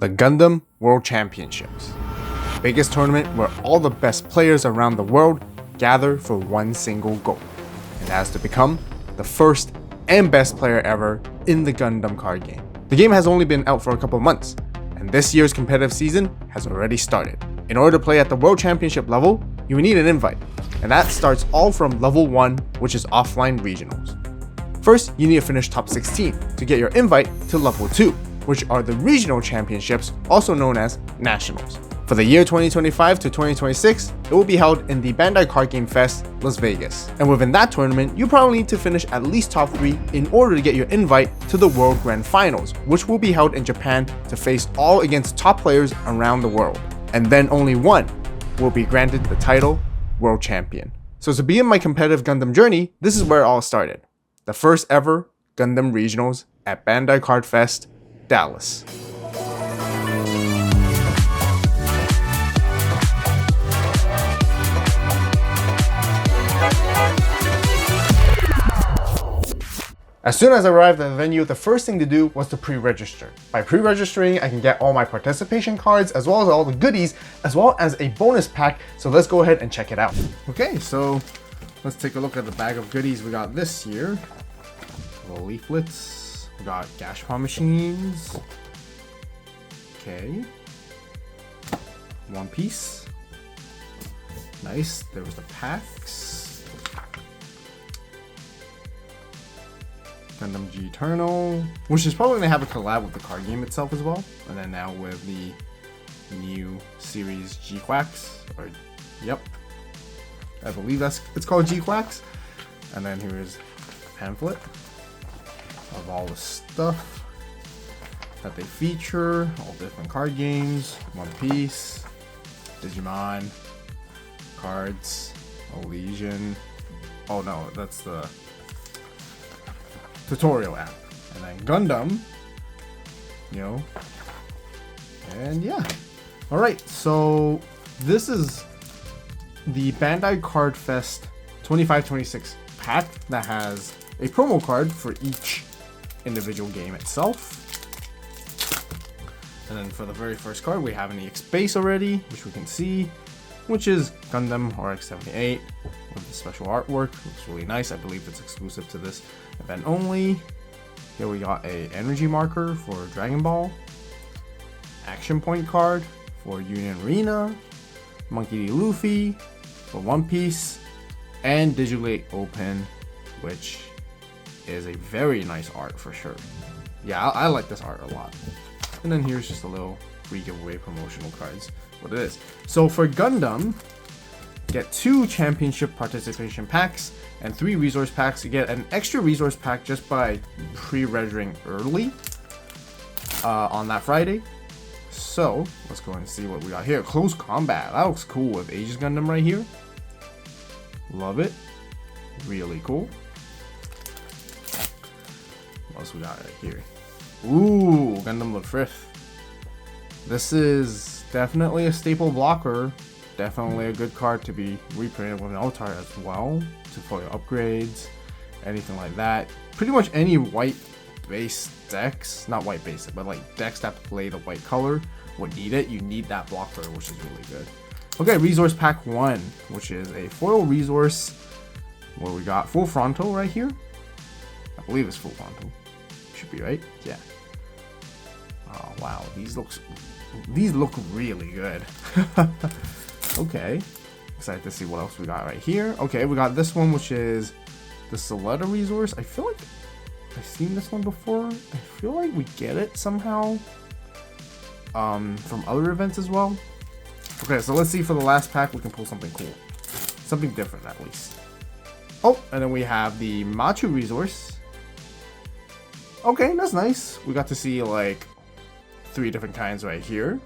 the Gundam World Championships. The biggest tournament where all the best players around the world gather for one single goal, and that is to become the first and best player ever in the Gundam card game. The game has only been out for a couple months, and this year's competitive season has already started. In order to play at the World Championship level, you will need an invite, and that starts all from level 1, which is offline regionals. First, you need to finish top 16 to get your invite to level 2, which are the regional championships, also known as nationals. For the year 2025 to 2026, it will be held in the Bandai Card Game Fest, Las Vegas. And within that tournament, you probably need to finish at least top 3 in order to get your invite to the World Grand Finals, which will be held in Japan to face all against top players around the world. And then only one will be granted the title World Champion. So to begin my competitive Gundam journey, this is where it all started. The first ever Gundam Regionals at Bandai Card Fest, Dallas. As soon as I arrived at the venue, the first thing to do was to pre-register. By pre-registering, I can get all my participation cards as well as all the goodies, as well as a bonus pack. So let's go ahead and check it out. Okay, so let's take a look at the bag of goodies we got this year. Little leaflets. We got Gashpon machines. Okay. One Piece. Nice. There was the packs. Gundam G Eternal, which is probably going to have a collab with the card game itself as well. And then now with the new series G Quacks, or yep, I believe it's called G Quacks. And then here's a pamphlet of all the stuff that they feature, all different card games, One Piece, Digimon, cards, Elysian. Oh no, that's the tutorial app. And then Gundam, you know, and yeah. All right, so this is the Bandai Card Fest 25-26 pack that has a promo card for each individual game itself. And then for the very first card, we have an EX base already, which we can see, which is Gundam RX-78 with the special artwork. Looks really nice. I believe it's exclusive to this event only. Here we got a energy marker for Dragon Ball, action point card for Union Arena, Monkey D. Luffy for One Piece, and Digitally Open, which is a very nice art for sure. Yeah, I like this art a lot. And then here's just a little free giveaway promotional cards, what it is. So for Gundam, get 2 championship participation packs and 3 resource packs. You get an extra resource pack just by pre-registering early on that Friday. So let's go and see what we got here. Close Combat, that looks cool with Aegis Gundam right here. Love it, really cool. What else we got right here? Ooh, Gundam Lefrith. This is definitely a staple blocker. Definitely a good card to be reprinted with an Altar as well, to for your upgrades, anything like that. Pretty much any white base decks, not white base, but like decks that play the white color would need it. You need that blocker, which is really good. Okay, resource pack 1, which is a foil resource where we got full frontal right here. I believe it's full frontal. Should be right. Yeah. Oh wow, these look really good. Okay, excited to see what else we got right here. Okay, we got this one, which is the Soletta resource. I feel like I've seen this one before. I feel like we get it somehow from other events as well. Okay, so let's see, for the last pack we can pull something cool, something different at least. Oh, and then we have the Machu resource. Okay, that's nice. We got to see like 3 different kinds right here.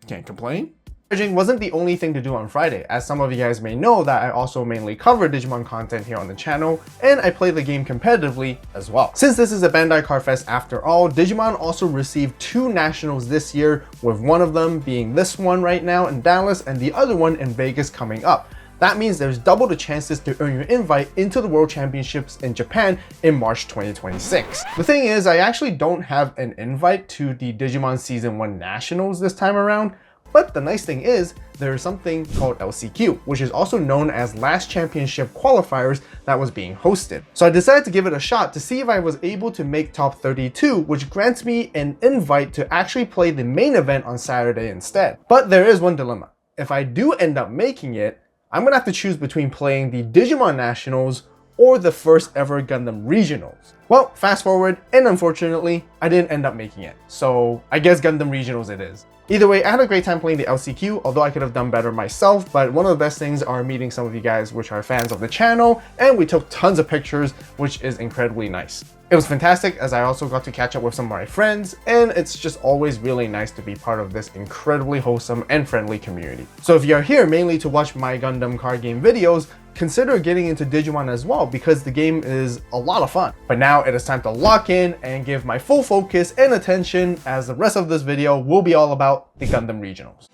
Can't complain. Judging wasn't the only thing to do on Friday, as some of you guys may know that I also mainly cover Digimon content here on the channel, and I play the game competitively as well. Since this is a Bandai Card Fest after all, Digimon also received 2 nationals this year, with one of them being this one right now in Dallas and the other one in Vegas coming up. That means there's double the chances to earn your invite into the World Championships in Japan in March 2026. The thing is, I actually don't have an invite to the Digimon Season 1 Nationals this time around, but the nice thing is, there's something called LCQ, which is also known as Last Championship Qualifiers that was being hosted. So I decided to give it a shot to see if I was able to make top 32, which grants me an invite to actually play the main event on Saturday instead. But there is one dilemma. If I do end up making it, I'm gonna have to choose between playing the Digimon Nationals or the first ever Gundam Regionals. Well, fast forward, and unfortunately, I didn't end up making it. So I guess Gundam Regionals it is. Either way, I had a great time playing the LCQ, although I could have done better myself, but one of the best things are meeting some of you guys which are fans of the channel, and we took tons of pictures, which is incredibly nice. It was fantastic as I also got to catch up with some of my friends, and it's just always really nice to be part of this incredibly wholesome and friendly community. So if you're here mainly to watch my Gundam card game videos, consider getting into Digimon as well because the game is a lot of fun. But now it is time to lock in and give my full focus and attention as the rest of this video will be all about the Gundam Regionals.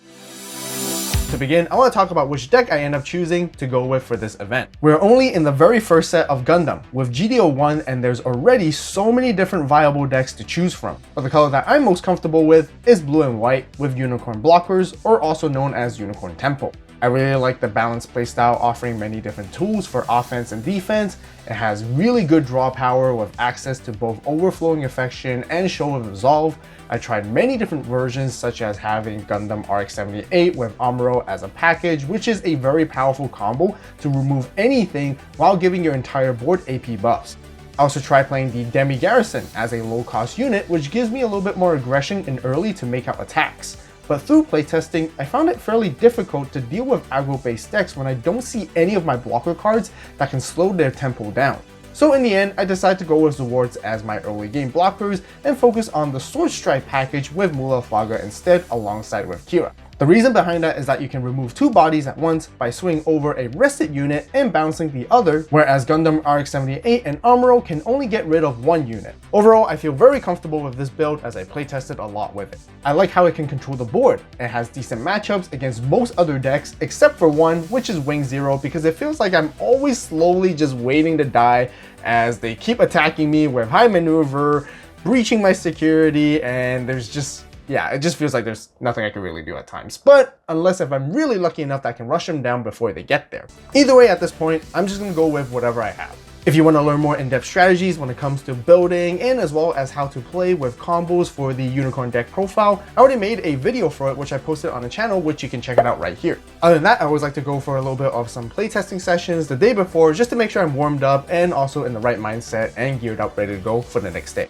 To begin, I want to talk about which deck I end up choosing to go with for this event. We're only in the very first set of Gundam with GDO1 and there's already so many different viable decks to choose from. But the color that I'm most comfortable with is blue and white with unicorn blockers, or also known as unicorn tempo. I really like the balanced playstyle, offering many different tools for offense and defense. It has really good draw power with access to both overflowing affection and show of resolve. I tried many different versions, such as having Gundam RX-78 with Amuro as a package, which is a very powerful combo to remove anything while giving your entire board AP buffs. I also tried playing the Demi Garrison as a low-cost unit, which gives me a little bit more aggression in early to make out attacks. But through playtesting, I found it fairly difficult to deal with aggro-based decks when I don't see any of my blocker cards that can slow their tempo down. So in the end, I decided to go with Zwards as my early game blockers and focus on the Sword Strike package with Mula Flaga instead alongside with Kira. The reason behind that is that you can remove two bodies at once by swinging over a rested unit and bouncing the other, whereas Gundam RX-78 and Amuro can only get rid of one unit. Overall, I feel very comfortable with this build as I playtested a lot with it. I like how it can control the board. It has decent matchups against most other decks except for one, which is Wing Zero, because it feels like I'm always slowly just waiting to die as they keep attacking me with high maneuver, breaching my security, and there's just yeah, it just feels like there's nothing I can really do at times. But unless if I'm really lucky enough that I can rush them down before they get there. Either way, at this point, I'm just gonna go with whatever I have. If you want to learn more in-depth strategies when it comes to building and as well as how to play with combos for the Unicorn deck profile, I already made a video for it which I posted on the channel, which you can check it out right here. Other than that, I always like to go for a little bit of some playtesting sessions the day before just to make sure I'm warmed up and also in the right mindset and geared up ready to go for the next day.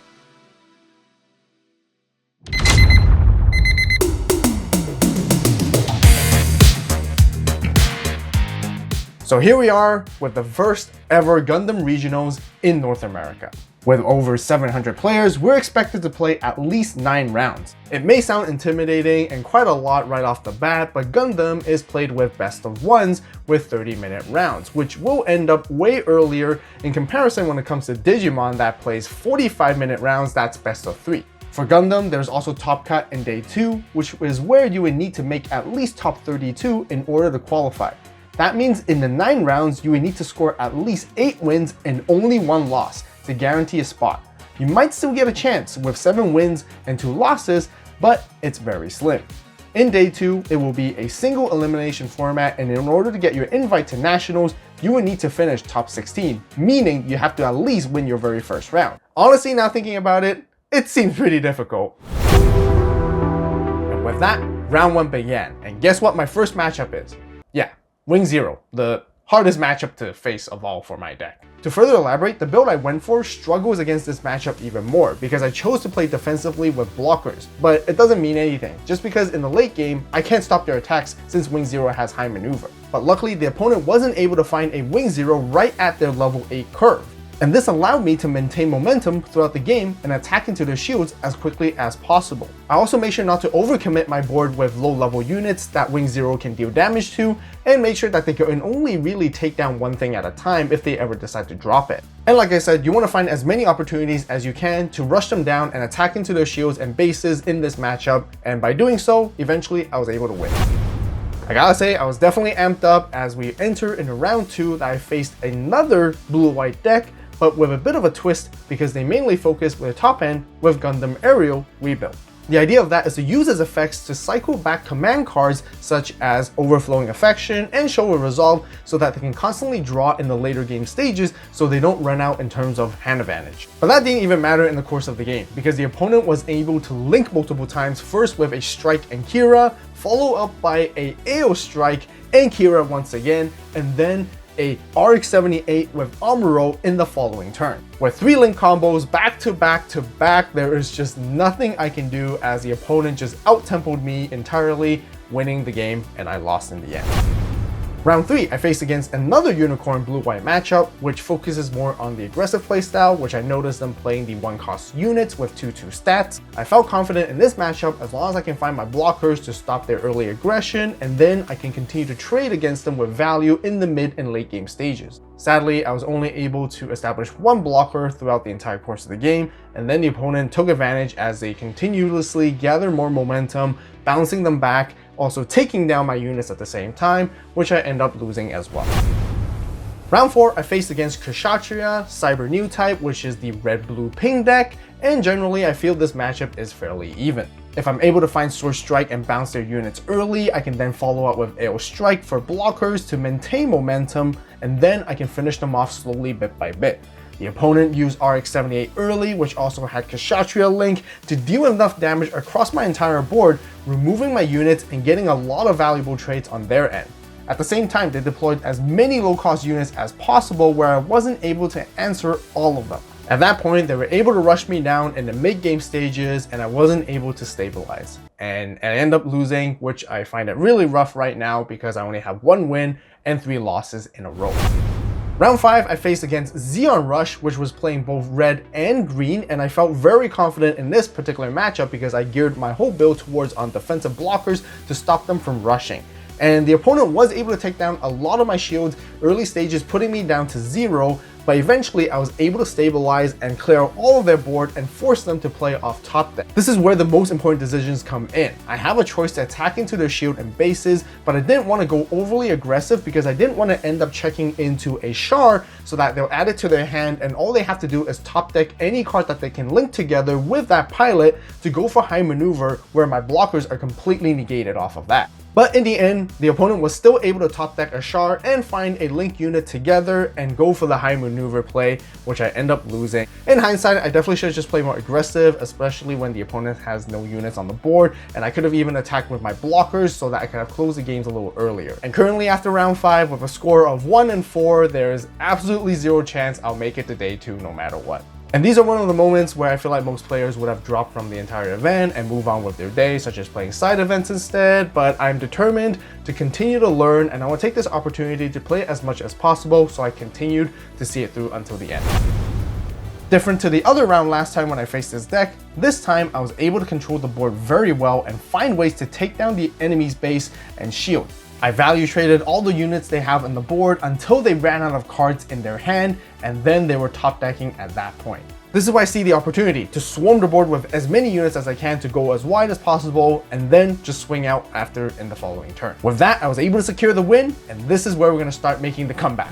So here we are with the first ever Gundam Regionals in North America. With over 700 players, we're expected to play at least 9 rounds. It may sound intimidating and quite a lot right off the bat, but Gundam is played with best of ones with 30-minute rounds, which will end up way earlier in comparison when it comes to Digimon that plays 45-minute rounds that's best of 3. For Gundam, there's also Top Cut in day 2, which is where you would need to make at least top 32 in order to qualify. That means in the 9 rounds, you would need to score at least 8 wins and only 1 loss to guarantee a spot. You might still get a chance with 7 wins and 2 losses, but it's very slim. In day 2, it will be a single elimination format, and in order to get your invite to Nationals, you would need to finish top 16, meaning you have to at least win your very first round. Honestly, now thinking about it, it seems pretty difficult. And with that, round 1 began, and guess what my first matchup is? Yeah, Wing Zero, the hardest matchup to face of all for my deck. To further elaborate, the build I went for struggles against this matchup even more because I chose to play defensively with blockers, but it doesn't mean anything, just because in the late game, I can't stop their attacks since Wing Zero has high maneuver. But luckily, the opponent wasn't able to find a Wing Zero right at their level 8 curve. And this allowed me to maintain momentum throughout the game and attack into their shields as quickly as possible. I also made sure not to overcommit my board with low level units that Wing Zero can deal damage to, and make sure that they can only really take down one thing at a time if they ever decide to drop it. And like I said, you want to find as many opportunities as you can to rush them down and attack into their shields and bases in this matchup, and by doing so, eventually I was able to win. I gotta say, I was definitely amped up as we enter into round 2 that I faced another blue-white deck, but with a bit of a twist because they mainly focus with the top end with Gundam Aerial rebuild. The idea of that is to use as effects to cycle back command cards such as Overflowing Affection and Show of Resolve so that they can constantly draw in the later game stages so they don't run out in terms of hand advantage. But that didn't even matter in the course of the game because the opponent was able to link multiple times, first with a Strike and Kira, follow up by a AO Strike and Kira once again, and then a RX-78 with Amuro in the following turn. With 3 link combos back to back to back, there is just nothing I can do as the opponent just out-tempoed me entirely, winning the game, and I lost in the end. Round 3, I faced against another Unicorn blue-white matchup, which focuses more on the aggressive playstyle, which I noticed them playing the 1-cost units with 2/2 stats. I felt confident in this matchup as long as I can find my blockers to stop their early aggression, and then I can continue to trade against them with value in the mid and late game stages. Sadly, I was only able to establish 1 blocker throughout the entire course of the game, and then the opponent took advantage as they continuously gathered more momentum, bouncing them back, also taking down my units at the same time, which I end up losing as well. Round 4, I faced against Kshatriya, Cyber New type, which is the red-blue ping deck, and generally I feel this matchup is fairly even. If I'm able to find Sword Strike and bounce their units early, I can then follow up with AO Strike for blockers to maintain momentum, and then I can finish them off slowly bit by bit. The opponent used RX-78 early, which also had Kshatriya Link, to deal enough damage across my entire board, removing my units and getting a lot of valuable trades on their end. At the same time, they deployed as many low-cost units as possible where I wasn't able to answer all of them. At that point, they were able to rush me down in the mid-game stages and I wasn't able to stabilize. And I end up losing, which I find it really rough right now because I only have 1 win and 3 losses in a row. Round 5, I faced against Xeon Rush, which was playing both red and green, and I felt very confident in this particular matchup because I geared my whole build towards on defensive blockers to stop them from rushing. And the opponent was able to take down a lot of my shields early stages, putting me down to 0, but eventually I was able to stabilize and clear out all of their board and force them to play off top deck. This is where the most important decisions come in. I have a choice to attack into their shield and bases, but I didn't want to go overly aggressive because I didn't want to end up checking into a Char so that they'll add it to their hand and all they have to do is top deck any card that they can link together with that pilot to go for high maneuver where my blockers are completely negated off of that. But in the end, the opponent was still able to top deck a Char and find a link unit together and go for the high maneuver play, which I end up losing. In hindsight, I definitely should have just played more aggressive, especially when the opponent has no units on the board, and I could have even attacked with my blockers so that I could have closed the games a little earlier. And currently after round 5 with a score of 1-4, there is absolutely 0 chance I'll make it to day 2 no matter what. And these are one of the moments where I feel like most players would have dropped from the entire event and move on with their day, such as playing side events instead, but I'm determined to continue to learn and I want to take this opportunity to play as much as possible so I continued to see it through until the end. Different to the other round last time when I faced this deck, this time I was able to control the board very well and find ways to take down the enemy's base and shield. I value traded all the units they have on the board until they ran out of cards in their hand, and then they were top decking at that point. This is why I see the opportunity to swarm the board with as many units as I can to go as wide as possible, and then just swing out after in the following turn. With that, I was able to secure the win, and this is where we're going to start making the comeback.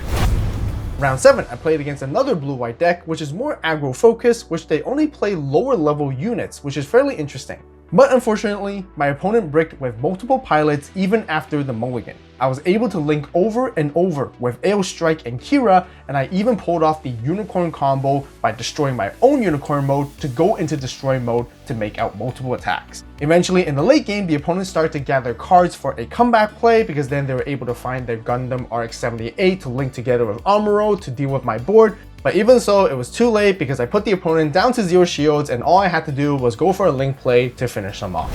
Round 7, I played against another blue-white deck, which is more aggro focused, which they only play lower level units, which is fairly interesting. But unfortunately, my opponent bricked with multiple pilots even after the mulligan. I was able to link over and over with AO Strike and Kira, and I even pulled off the Unicorn combo by destroying my own Unicorn mode to go into Destroy mode to make out multiple attacks. Eventually, in the late game, the opponent started to gather cards for a comeback play because then they were able to find their Gundam RX-78 to link together with Amuro to deal with my board. But even so, it was too late because I put the opponent down to 0 shields and all I had to do was go for a link play to finish them off.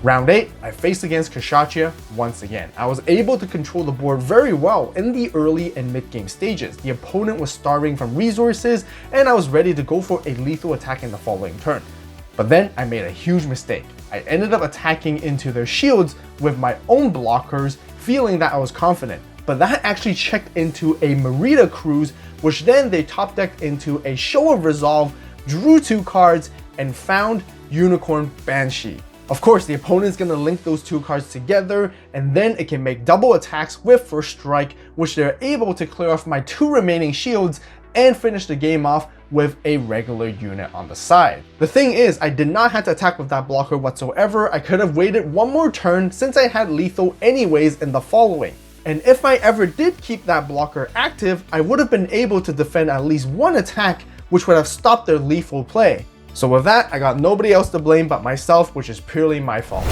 Round 8, I faced against Kshatriya once again. I was able to control the board very well in the early and mid-game stages. The opponent was starving from resources and I was ready to go for a lethal attack in the following turn. But then I made a huge mistake. I ended up attacking into their shields with my own blockers, feeling that I was confident. But that actually checked into a Merida Cruise, which then they top decked into a Show of Resolve, drew 2 cards, and found Unicorn Banshee. Of course, the opponent's gonna link those two cards together, and then it can make double attacks with First Strike, which they're able to clear off my 2 remaining shields and finish the game off with a regular unit on the side. The thing is, I did not have to attack with that blocker whatsoever. I could have waited one more turn since I had lethal anyways in the following. And if I ever did keep that blocker active, I would have been able to defend at least one attack, which would have stopped their lethal play. So with that, I got nobody else to blame but myself, which is purely my fault.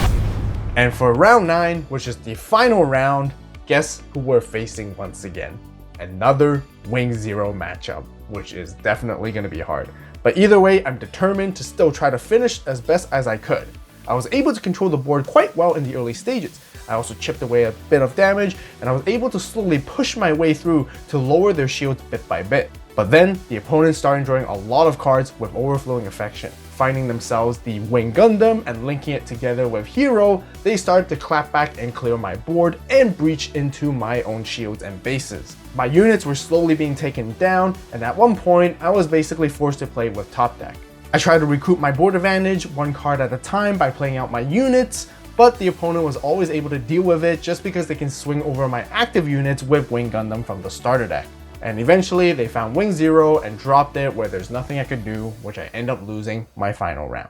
And for round 9, which is the final round, guess who we're facing once again? Another Wing Zero matchup, which is definitely going to be hard. But either way, I'm determined to still try to finish as best as I could. I was able to control the board quite well in the early stages. I also chipped away a bit of damage, and I was able to slowly push my way through to lower their shields bit by bit. But then, the opponents started drawing a lot of cards with overflowing affection. Finding themselves the Wing Gundam and linking it together with Hero, they started to clap back and clear my board and breach into my own shields and bases. My units were slowly being taken down, and at one point, I was basically forced to play with top deck. I tried to recoup my board advantage one card at a time by playing out my units, but the opponent was always able to deal with it just because they can swing over my active units with Wing Gundam from the starter deck. And eventually they found Wing Zero and dropped it where there's nothing I could do, which I end up losing my final round.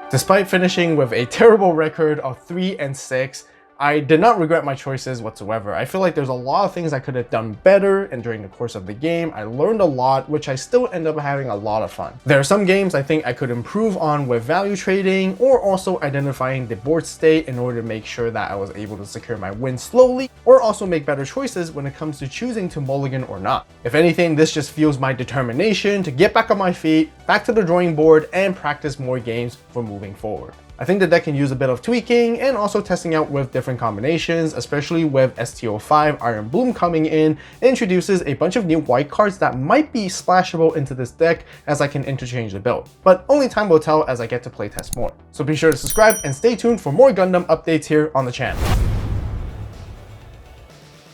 Despite finishing with a terrible record of 3-6, I did not regret my choices whatsoever. I feel like there's a lot of things I could have done better, and during the course of the game, I learned a lot, which I still end up having a lot of fun. There are some games I think I could improve on with value trading, or also identifying the board state in order to make sure that I was able to secure my win slowly, or also make better choices when it comes to choosing to mulligan or not. If anything, this just fuels my determination to get back on my feet, back to the drawing board, and practice more games for moving forward. I think the deck can use a bit of tweaking and also testing out with different combinations, especially with STO5 Iron Bloom coming in. It introduces a bunch of new white cards that might be splashable into this deck as I can interchange the build. But only time will tell as I get to playtest more. So be sure to subscribe and stay tuned for more Gundam updates here on the channel.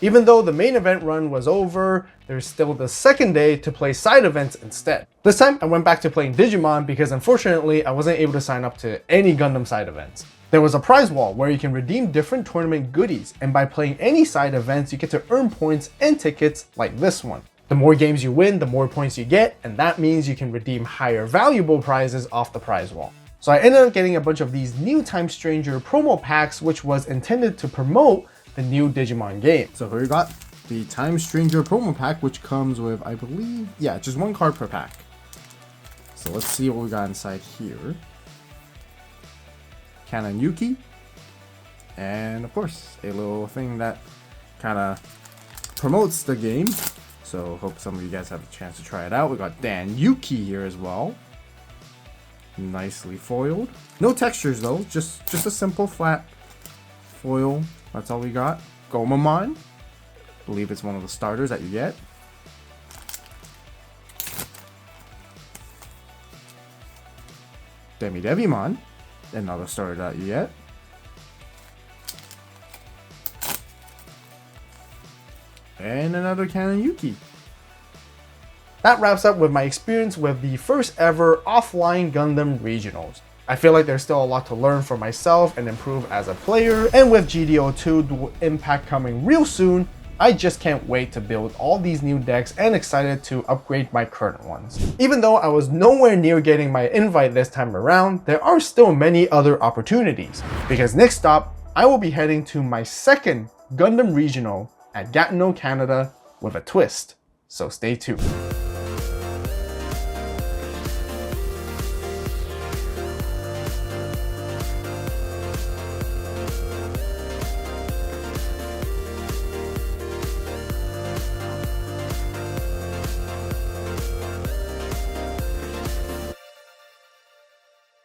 Even though the main event run was over, there's still the second day to play side events instead. This time I went back to playing Digimon because unfortunately I wasn't able to sign up to any Gundam side events. There was a prize wall where you can redeem different tournament goodies, and by playing any side events you get to earn points and tickets like this one. The more games you win, the more points you get, and that means you can redeem higher valuable prizes off the prize wall. So I ended up getting a bunch of these new Time Stranger promo packs, which was intended to promote the new Digimon game. So here we got the Time Stranger promo pack, which comes with, I believe, yeah, just 1 card per pack. So let's see what we got inside here. Canon Yuki, and of course a little thing that kind of promotes the game. So hope some of you guys have a chance to try it out. We got Dan Yuki here as well, nicely foiled. No textures though, just a simple flat foil. That's all we got. Gomamon, believe it's one of the starters that you get. Devimon, another starter that you get. And another Canon Yuki. That wraps up with my experience with the first ever offline Gundam regionals. I feel like there's still a lot to learn for myself and improve as a player, and with GDO2 Dual Impact coming real soon, I just can't wait to build all these new decks and excited to upgrade my current ones. Even though I was nowhere near getting my invite this time around, there are still many other opportunities, because next stop, I will be heading to my second Gundam regional at Gatineau, Canada with a twist, so stay tuned.